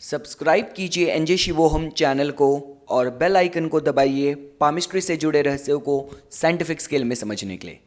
Subscribe कीजिए NJ शिवोहम channel को और बेल आइकन को दबाइए पामिस्ट्री से जुड़े रहस्यों को साइंटिफिक स्केल में समझने के लिए।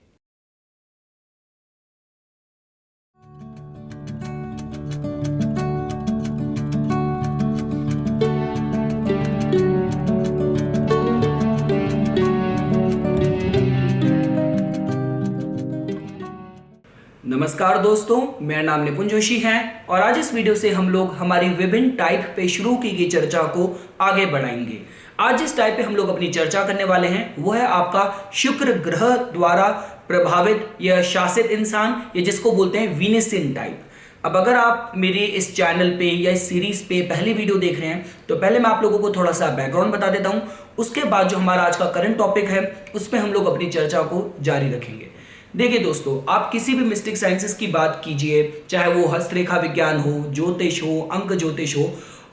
नमस्कार दोस्तों, मेरा नाम निपुण जोशी है और आज इस वीडियो से हम लोग हमारी विभिन्न टाइप पे शुरू की गई चर्चा को आगे बढ़ाएंगे। आज जिस टाइप पे हम लोग अपनी चर्चा करने वाले हैं वो है आपका शुक्र ग्रह द्वारा प्रभावित या शासित इंसान, या जिसको बोलते हैं वीनसियन टाइप। अब अगर आप मेरे इस चैनल पे या इस सीरीज पे पहली वीडियो देख रहे हैं तो पहले मैं आप लोगों को थोड़ा सा बैकग्राउंड बता देता हूं। उसके बाद जो हमारा आज का करंट टॉपिक है उस पर हम लोग अपनी चर्चा को जारी रखेंगे। देखिए दोस्तों, आप किसी भी मिस्टिक साइंसेस की बात कीजिए, चाहे वो हस्तरेखा विज्ञान हो, ज्योतिष हो, अंक ज्योतिष हो,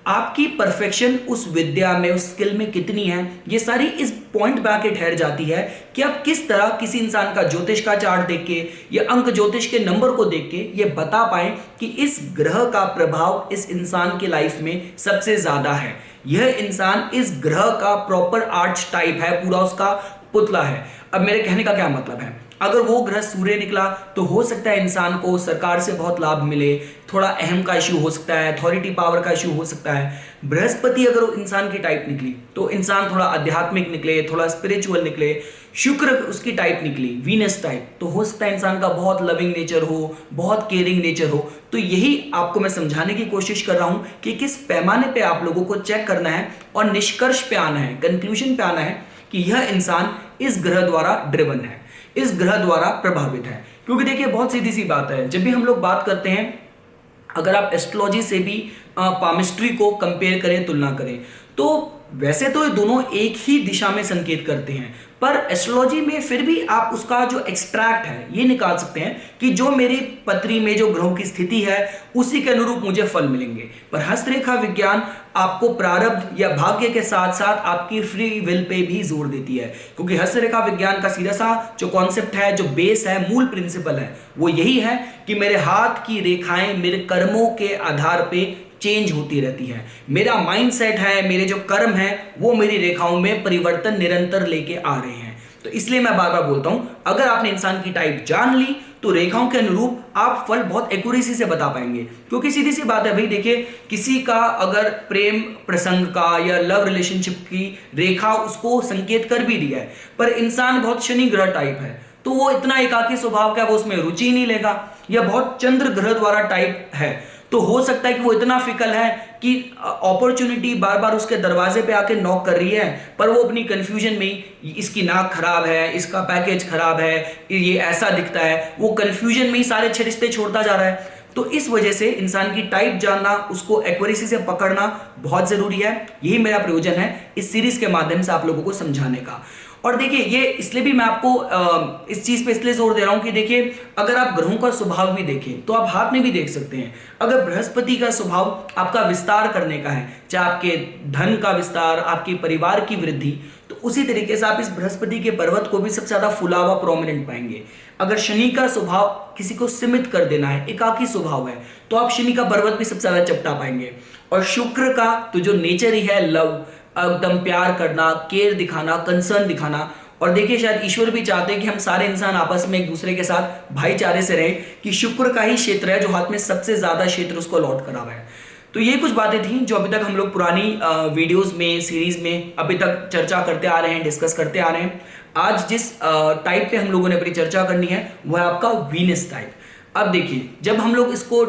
आपकी परफेक्शन उस विद्या में, उस स्किल में कितनी है, ये सारी इस पॉइंट पे आके ठहर जाती है कि आप किस तरह किसी इंसान का ज्योतिष का चार्ट देख के या अंक ज्योतिष के नंबर को देख के ये बता पाए कि इस ग्रह का प्रभाव इस इंसान की लाइफ में सबसे ज्यादा है। यह इंसान इस ग्रह का प्रॉपर आर्च टाइप है, पूरा उसका पुतला है। अब मेरे कहने का क्या मतलब है, अगर वो ग्रह सूर्य निकला तो हो सकता है इंसान को सरकार से बहुत लाभ मिले, थोड़ा अहम का इश्यू हो सकता है, अथॉरिटी पावर का इश्यू हो सकता है। बृहस्पति अगर इंसान की टाइप निकली तो इंसान थोड़ा आध्यात्मिक निकले, थोड़ा स्पिरिचुअल निकले। शुक्र उसकी टाइप निकली, वीनस टाइप, तो हो सकता है इंसान का बहुत लविंग नेचर हो, बहुत केयरिंग नेचर हो। तो यही आपको मैं समझाने की कोशिश कर रहा हूं कि किस पैमाने पे आप लोगों को चेक करना है और निष्कर्ष पे आना है, कंक्लूजन पे आना है कि यह इंसान इस ग्रह द्वारा ड्रिवन है, इस ग्रह द्वारा प्रभावित है। क्योंकि देखिए, बहुत सीधी सी बात है, जब भी हम लोग बात करते हैं, अगर आप एस्ट्रोलॉजी से भी पामिस्ट्री को कंपेयर करें, तुलना करें, तो वैसे तो ये दोनों एक ही दिशा में संकेत करते हैं, पर एस्ट्रोलॉजी में फिर भी आप उसका जो एक्सट्रैक्ट है ये निकाल सकते हैं कि जो मेरी पत्री में जो ग्रहों की स्थिति है उसी के अनुरूप मुझे फल मिलेंगे। पर हस्तरेखा विज्ञान आपको प्रारब्ध या भाग्य के साथ साथ आपकी फ्री विल पे भी जोर देती है, क्योंकि हस्तरेखा विज्ञान का सीधा सा जो कॉन्सेप्ट है, जो बेस है, मूल प्रिंसिपल है, वो यही है कि मेरे हाथ की रेखाएं मेरे कर्मों के आधार पे चेंज होती रहती है। मेरा माइंडसेट है, मेरे जो कर्म है वो मेरी रेखाओं में परिवर्तन निरंतर लेके आ रहे हैं। तो इसलिए मैं बार बार बोलता हूं, अगर आपने इंसान की टाइप जान ली तो रेखाओं के अनुरूप आप फल बहुत एक्यूरेसी से बता पाएंगे। क्योंकि सीधी सी बात है भाई, देखिए, किसी का अगर प्रेम प्रसंग का या लव रिलेशनशिप की रेखा उसको संकेत कर भी दिया है, पर इंसान बहुत शनि ग्रह टाइप है तो वो इतना एकाकी स्वभाव का, वो उसमें रुचि नहीं लेगा, या बहुत चंद्र ग्रह द्वारा टाइप है तो हो सकता है कि वो इतना फिकल है कि अपॉर्चुनिटी बार बार उसके दरवाजे पे आके नॉक कर रही है, पर वो अपनी कंफ्यूजन में ही, इसकी नाक खराब है, इसका पैकेज खराब है, ये ऐसा दिखता है, वो कंफ्यूजन में ही सारे अच्छे रिश्ते छोड़ता जा रहा है। तो इस वजह से इंसान की टाइप जानना, उसको एक्यूरेसी से पकड़ना बहुत जरूरी है। यही मेरा प्रयोजन है इस सीरीज के माध्यम से आप लोगों को समझाने का। और देखिए, ये इसलिए भी मैं आपको इस चीज पे इसलिए जोर दे रहा हूं कि देखिए, अगर आप ग्रहों का स्वभाव भी देखें तो आप हाथ में भी देख सकते हैं। अगर बृहस्पति का स्वभाव आपका विस्तार करने का है, चाहे आपके धन का विस्तार, आपके परिवार की वृद्धि, तो उसी तरीके से आप इस बृहस्पति के पर्वत को भी सबसे ज्यादा फुला हुआ प्रोमिनेंट पाएंगे। अगर शनि का स्वभाव किसी को सीमित कर देना है, एकाकी स्वभाव है, तो आप शनि का पर्वत भी सबसे ज्यादा चपटा पाएंगे। और शुक्र का तो जो नेचर ही है, लव, एकदम प्यार करना, केयर दिखाना, कंसर्न दिखाना। और देखिए, शायद ईश्वर भी चाहते हैं कि हम सारे इंसान आपस में एक दूसरे के साथ भाईचारे से रहें, कि शुक्र का ही क्षेत्र है जो हाथ में सबसे ज्यादा क्षेत्र उसको अलॉट करा हुआ है। तो ये कुछ बातें थी जो अभी तक हम लोग पुरानी वीडियोस में, सीरीज में अभी तक चर्चा करते आ रहे हैं, डिस्कस करते आ रहे हैं। आज जिस टाइप पे हम लोगों ने अपनी चर्चा करनी है वो है आपका वीनस टाइप। अब देखिए, जब हम लोग इसको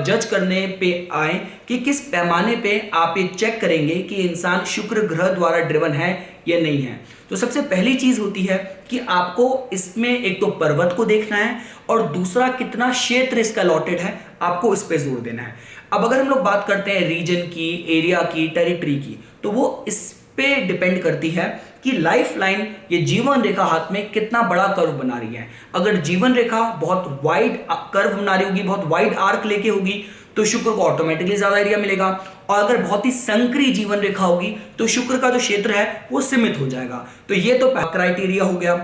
जज करने पे आए कि किस पैमाने पे आप ये चेक करेंगे कि इंसान शुक्र ग्रह द्वारा ड्रिवन है या नहीं है, तो सबसे पहली चीज होती है कि आपको इसमें एक तो पर्वत को देखना है और दूसरा कितना क्षेत्र इसका अलॉटेड है, आपको इस पे जोर देना है। अब अगर हम लोग बात करते हैं रीजन की, एरिया की, टेरिटरी की, तो वो इस पे डिपेंड करती है कि लाइफ लाइन, ये जीवन रेखा हाथ में कितना बड़ा कर्व बना रही है। अगर जीवन रेखा बहुत वाइड कर्व बना रही होगी, बहुत वाइड आर्क लेके होगी, तो शुक्र को ऑटोमेटिकली ज्यादा एरिया मिलेगा। और अगर बहुत ही संकरी जीवन रेखा होगी तो शुक्र का जो क्षेत्र है वो सीमित हो जाएगा। तो ये तो क्राइटेरिया हो गया।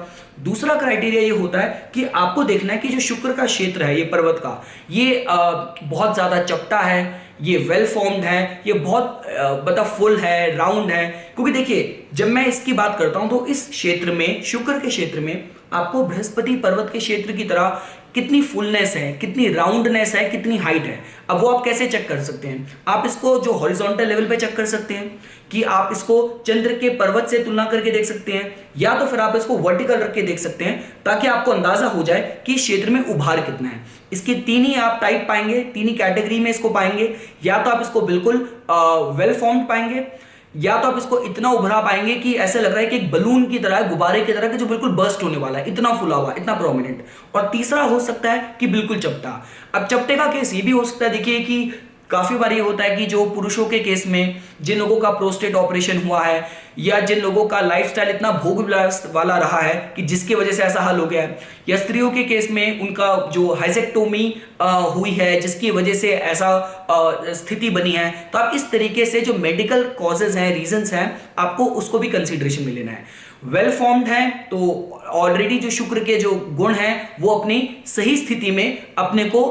दूसरा क्राइटेरिया ये होता है कि आपको देखना है कि जो शुक्र का क्षेत्र है, ये पर्वत का, ये बहुत ज्यादा चपटा है ये वेल फॉर्म्ड है, ये बहुत मतलब फुल है, राउंड है। क्योंकि देखिए जब मैं इसकी बात करता हूं तो इस क्षेत्र में, शुक्र के क्षेत्र में आपको बृहस्पति पर्वत के क्षेत्र की तरह कितनी फुलनेस है, कितनी राउंडनेस है, कितनी हाइट है। अब वो आप कैसे चेक कर सकते हैं? आप इसको जो हॉरिजॉन्टल लेवल पे चेक कर सकते हैं कि आप इसको चंद्र के पर्वत से तुलना करके देख सकते हैं, या तो फिर आप इसको वर्टिकल रख के देख सकते हैं, ताकि आपको अंदाजा हो जाए कि इस क्षेत्र में उभार कितना है। इसके तीन ही आप टाइप पाएंगे, तीन ही कैटेगरी में इसको पाएंगे। या तो आप इसको बिल्कुल वेल फॉर्म्ड पाएंगे, या तो आप इसको इतना उभरा पाएंगे कि ऐसा लग रहा है कि एक बलून की तरह, गुब्बारे की तरह, कि जो बिल्कुल बर्स्ट होने वाला है, इतना फुला हुआ, इतना प्रोमिनेंट। और तीसरा हो सकता है कि बिल्कुल चपटा। अब चपटे का केस ये भी हो सकता है, देखिए कि काफी बार ये होता है कि जो पुरुषों के केस में, जिन लोगों का प्रोस्टेट ऑपरेशन हुआ है, या जिन लोगों का लाइफस्टाइल इतना भोग विलास वाला रहा है कि जिसकी वजह से ऐसा हाल हो गया है, या स्त्रियों के केस में उनका जो हाइजेक्टोमी हुई है जिसकी वजह से ऐसा स्थिति बनी है, तो आप इस तरीके से जो मेडिकल कॉजेज हैं, रीजंस हैं, आपको उसको भी कंसिडरेशन में लेना है। वेल फॉर्म्ड है तो ऑलरेडी जो शुक्र के जो गुण हैं वो अपनी सही स्थिति में अपने को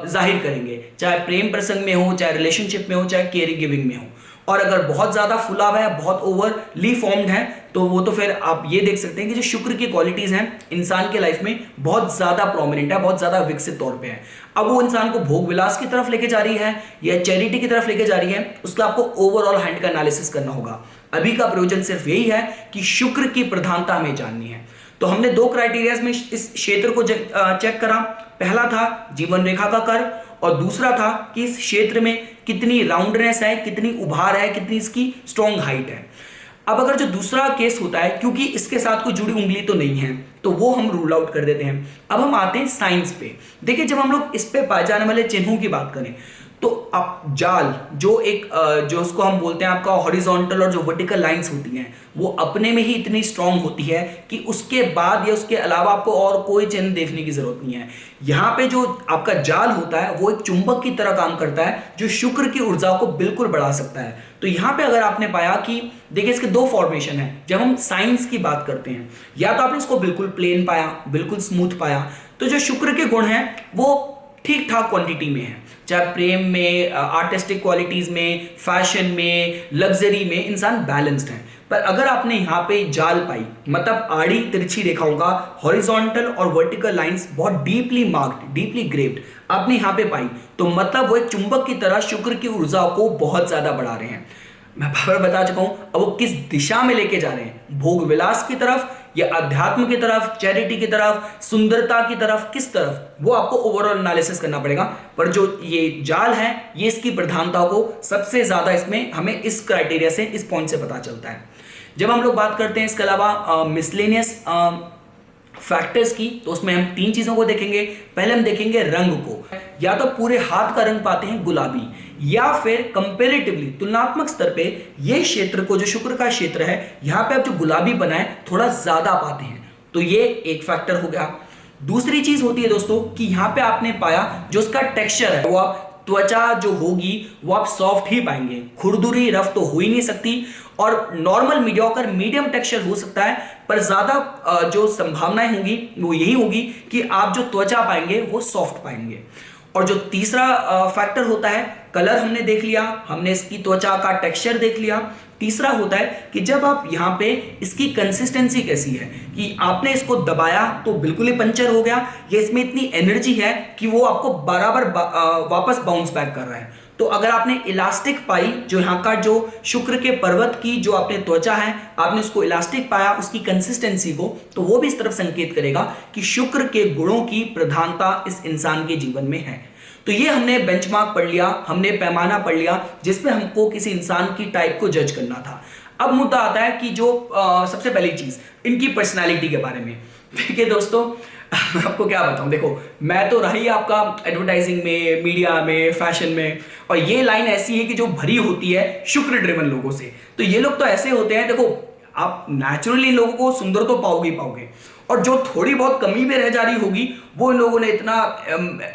जाहिर करेंगे, चाहे प्रेम प्रसंग में हो, चाहे रिलेशनशिप में हो, चाहे केयर गिविंग में हो। और अगर बहुत ज्यादा फुला हुआ है, बहुत ओवरली फॉर्म्ड है, तो वो तो फिर आप ये देख सकते हैं कि जो शुक्र की क्वालिटीज हैं इंसान के लाइफ में बहुत ज्यादा प्रोमिनेंट है, बहुत ज्यादा विकसित तौर पे है। अब वो इंसान को भोग विलास की तरफ लेके जा रही है या चैरिटी की तरफ लेके जा रही है, उसका आपको ओवरऑल हैंड का एनालिसिस करना होगा। अभी का प्रयोजन सिर्फ यही है कि शुक्र की प्रधानता हमें जाननी है। तो हमने दो क्राइटेरियाज में इस क्षेत्र को चेक करा। पहला था जीवन रेखा का कर्व, और दूसरा था कि इस क्षेत्र में कितनी राउंडनेस है, कितनी उभार है, कितनी इसकी स्ट्रॉन्ग हाइट है। अब अगर जो दूसरा केस होता है, क्योंकि इसके साथ कोई जुड़ी उंगली तो नहीं है, तो वो हम रूल आउट कर देते हैं। अब हम आते हैं साइंस पे। देखिए जब हम लोग इस पे पाए जाने वाले चिन्हों की बात करें, तो आप जाल जो एक जो उसको हम बोलते हैं आपका हॉरिजॉन्टल और जो वर्टिकल लाइंस होती हैं, वो अपने में ही इतनी स्ट्रांग होती है कि उसके बाद या उसके अलावा आपको और कोई चिन्ह देखने की जरूरत नहीं है। यहाँ पे जो आपका जाल होता है वो एक चुंबक की तरह काम करता है, जो शुक्र की ऊर्जा को बिल्कुल बढ़ा सकता है। तो यहाँ पे अगर आपने पाया कि देखिए इसके दो फॉर्मेशन है। जब हम साइंस की बात करते हैं, या तो आपने इसको बिल्कुल प्लेन पाया, बिल्कुल स्मूथ पाया, तो जो शुक्र के गुण हैं वो ठीक ठाक क्वांटिटी में है, चाहे प्रेम में, आर्टिस्टिक क्वालिटीज में, फैशन में, लग्जरी में, इंसान बैलेंस्ड है। पर अगर आपने यहाँ पे जाल पाई, मतलब आड़ी तिरछी रेखाओं का हॉरिजॉन्टल और वर्टिकल लाइंस बहुत डीपली मार्क्ड, डीपली ग्रेव्ड आपने यहाँ पे पाई, तो मतलब वो एक चुंबक की तरह शुक्र की ऊर्जा को बहुत ज्यादा बढ़ा रहे हैं। मैं बार बता चुका हूं। अब वो किस दिशा में लेके जा रहे हैं, भोग विलास की तरफ या अध्यात्म की तरफ, चैरिटी की तरफ, सुंदरता की तरफ, किस तरफ, वो आपको ओवरऑल एनालिसिस करना पड़ेगा। पर जो ये जाल है, ये इसकी प्रधानता को सबसे ज्यादा इसमें हमें इस क्राइटेरिया से, इस पॉइंट से पता चलता है। जब हम लोग बात करते हैं इसके अलावा मिसलेनियस फैक्टर्स की, तो उसमें हम तीन चीजों को देखेंगे। पहले हम देखेंगे रंग को, या तो पूरे हाथ का रंग पाते हैं गुलाबी, या फिर कंपैरेटिवली तुलनात्मक स्तर पे ये क्षेत्र को, जो शुक्र का क्षेत्र है, यहां पे आप जो गुलाबी बनाए थोड़ा ज्यादा पाते हैं, तो ये एक फैक्टर हो गया। दूसरी चीज होती है दोस्तों कि यहां पे आपने पाया जो उसका टेक्सचर है, वो आप त्वचा जो होगी वो आप सॉफ्ट ही पाएंगे, खुरदुरी रफ तो हो ही नहीं सकती, और नॉर्मल मीडियोकर मीडियम टेक्सचर हो सकता है, पर ज्यादा जो संभावनाएं होंगी वो यही होगी कि आप जो त्वचा पाएंगे वो सॉफ्ट पाएंगे। और जो तीसरा फैक्टर होता है, कलर हमने देख लिया, हमने इसकी त्वचा का टेक्सचर देख लिया। तीसरा होता है कि जब आप यहाँ पे इसकी कंसिस्टेंसी कैसी है, कि आपने इसको दबाया तो बिल्कुल ही पंचर हो गया, या इसमें इतनी एनर्जी है कि वो आपको बराबर वापस बाउंस बैक कर रहा है। तो अगर आपने इलास्टिक पाई, जो यहाँ का जो शुक्र के पर्वत की जो आपने त्वचा है, आपने उसको इलास्टिक पाया, उसकी कंसिस्टेंसी को, तो वो भी इस तरफ संकेत करेगा कि शुक्र के गुणों की प्रधानता इस इंसान के जीवन में है। तो ये हमने बेंचमार्क पढ़ लिया, हमने पैमाना पढ़ लिया, जिसमें हमको किसी इंसान की टाइप को जज करना था। अब मुद्दा आता है कि जो सबसे पहली चीज, इनकी पर्सनालिटी के बारे में। देखिए दोस्तों, मैं आपको क्या बताऊं, देखो मैं तो रही आपका एडवर्टाइजिंग में, मीडिया में, फैशन में, और ये लाइन ऐसी है कि जो भरी होती है शुक्र ड्रिवन लोगों से। तो ये लोग तो ऐसे होते हैं, देखो आप नेचुरली इन लोगों को सुंदर तो पाओगे ही पाओगे, और जो थोड़ी बहुत कमी में रह जा रही होगी वो इन लोगों ने इतना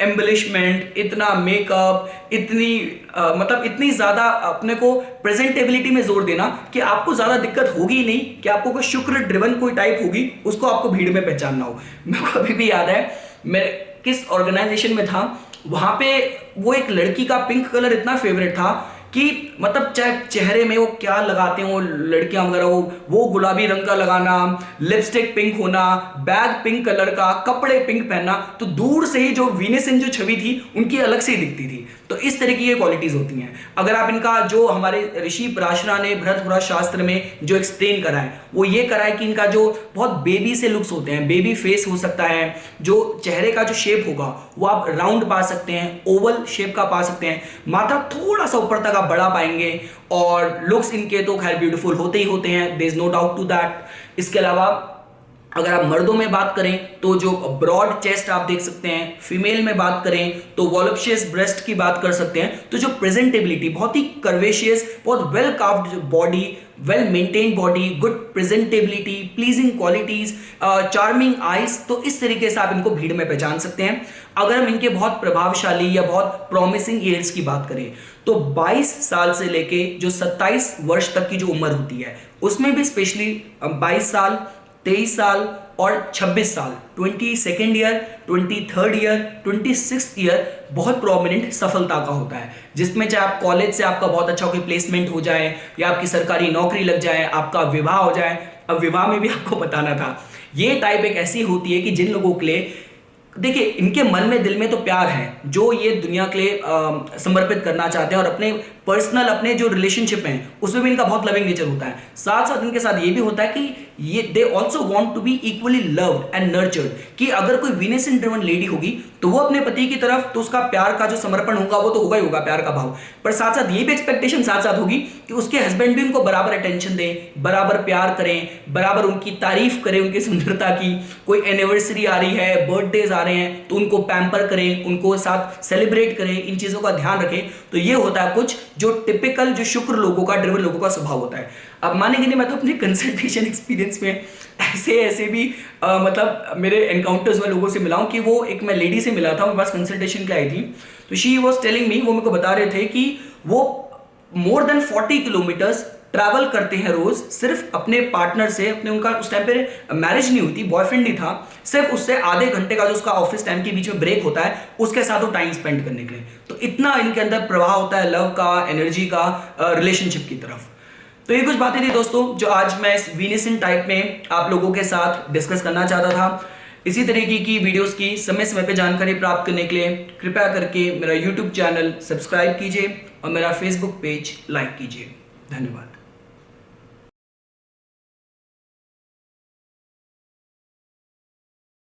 एम्बलिशमेंट, इतना मेकअप, इतनी मतलब इतनी ज्यादा अपने को प्रेजेंटेबिलिटी में जोर देना कि आपको ज्यादा दिक्कत होगी ही नहीं कि आपको कोई शुक्र ड्रिवन कोई टाइप होगी उसको आपको भीड़ में पहचानना हो। मेरे को अभी भी याद है मैं किस ऑर्गेनाइजेशन में था, वहां पे वो एक लड़की का पिंक कलर इतना फेवरेट था कि मतलब चाहे चेहरे में वो क्या लगाते हैं वो लड़कियां वगैरह, वो गुलाबी रंग का लगाना, लिपस्टिक पिंक होना, बैग पिंक कलर का, कपड़े पिंक पहनना, तो दूर से ही जो वीनेसन जो छवि थी उनकी अलग से ही दिखती थी। तो इस तरह की ये क्वालिटीज होती हैं। अगर आप इनका जो हमारे ऋषि पराशरा ने भरतपुरा शास्त्र में जो एक्सप्लेन करा है वो ये करा है कि इनका जो बहुत बेबी से लुक्स होते हैं, बेबी फेस हो सकता है, जो चेहरे का जो शेप होगा वो आप राउंड पा सकते हैं, ओवल शेप का पा सकते हैं, माथा थोड़ा सा ऊपर तक आप बढ़ा पाएंगे, और लुक्स इनके तो खैर ब्यूटीफुल होते ही होते हैं, there is no doubt to that. इसके अलावा अगर आप मर्दों में बात करें तो जो ब्रॉड चेस्ट आप देख सकते हैं, फीमेल में बात करें तो वॉलप्शियस ब्रेस्ट की बात कर सकते हैं। तो जो प्रेजेंटेबिलिटी, बहुत ही कर्वेशियस, बहुत well carved body, well maintained body, good presentability, pleasing qualities, charming eyes, तो इस तरीके से आप इनको भीड़ में पहचान सकते हैं। अगर हम इनके बहुत प्रभावशाली या बहुत प्रॉमिसिंग ईयर्स की बात करें तो 22 साल से लेके जो 27 वर्ष तक की जो उम्र होती है उसमें भी स्पेशली 22 साल, 23 साल और 26 साल, 22nd year, 23rd year, 26th year बहुत प्रोमिनेंट सफलता का होता है, जिसमें चाहे आप कॉलेज से आपका बहुत अच्छा कोई प्लेसमेंट हो जाए या आपकी सरकारी नौकरी लग जाए, आपका विवाह हो जाए। अब विवाह में भी आपको बताना था, ये टाइप एक ऐसी होती है कि जिन लोगों के लिए, देखिए, इनके मन में दिल में तो प्यार है जो ये दुनिया के लिए समर्पित करना चाहते हैं, और अपने पर्सनल अपने जो रिलेशनशिप हैं उसमें भी इनका बहुत लविंग नेचर होता है। साथ साथ इनके साथ ये भी होता है कि ये they also want to be equally loved and nurtured, कि अगर कोई वीनेसन ड्रिवन लेडी होगी तो वो अपने पति की तरफ तो उसका प्यार का जो समर्पण होगा वो तो होगा ही होगा, प्यार का भाव, पर साथ साथ ये भी एक्सपेक्टेशन साथ साथ होगी कि उसके हस्बैंड भी उनको बराबर अटेंशन दें, बराबर प्यार करें, बराबर उनकी तारीफ करें उनकी सुंदरता की। कोई एनिवर्सरी आ रही है, बर्थडेज आ रहे हैं तो उनको पैम्पर करें, उनको साथ सेलिब्रेट करें, इन चीजों का ध्यान रखें। तो ये होता है कुछ जो टिपिकल जो शुक्र लोगों का, ड्रिवन लोगों का स्वभाव होता है। अब मानेंगे नहीं, मैं तो अपने कंसल्टेशन एक्सपीरियंस में ऐसे भी मतलब मेरे एनकाउंटर्स में लोगों से मिला हूं कि वो एक मैं लेडी से मिला था, मेरे पास कंसल्टेशन के आई थी, तो शी वाज टेलिंग मी, वो मेरे को बता रहे थे कि वो मोर देन 40 किलोमीटर्स ट्रैवल करते हैं रोज, सिर्फ अपने पार्टनर से, अपने, उनका उस टाइम पे मैरिज नहीं हुई थी, बॉयफ्रेंड नहीं था, सिर्फ उससे आधे घंटे का जो उसका ऑफिस टाइम के बीच में ब्रेक होता है उसके साथ वो टाइम स्पेंड करने के लिए। तो इतना इनके अंदर प्रवाह होता है लव का, एनर्जी का, रिलेशनशिप की तरफ। तो ये कुछ बातें थी दोस्तों जो आज मैं इस वीनेसन टाइप में आप लोगों के साथ डिस्कस करना चाहता था। इसी तरीके की वीडियोस की समय समय पे जानकारी प्राप्त करने के लिए कृपया करके मेरा यूट्यूब चैनल सब्सक्राइब कीजिए और मेरा फेसबुक पेज लाइक कीजिए। धन्यवाद।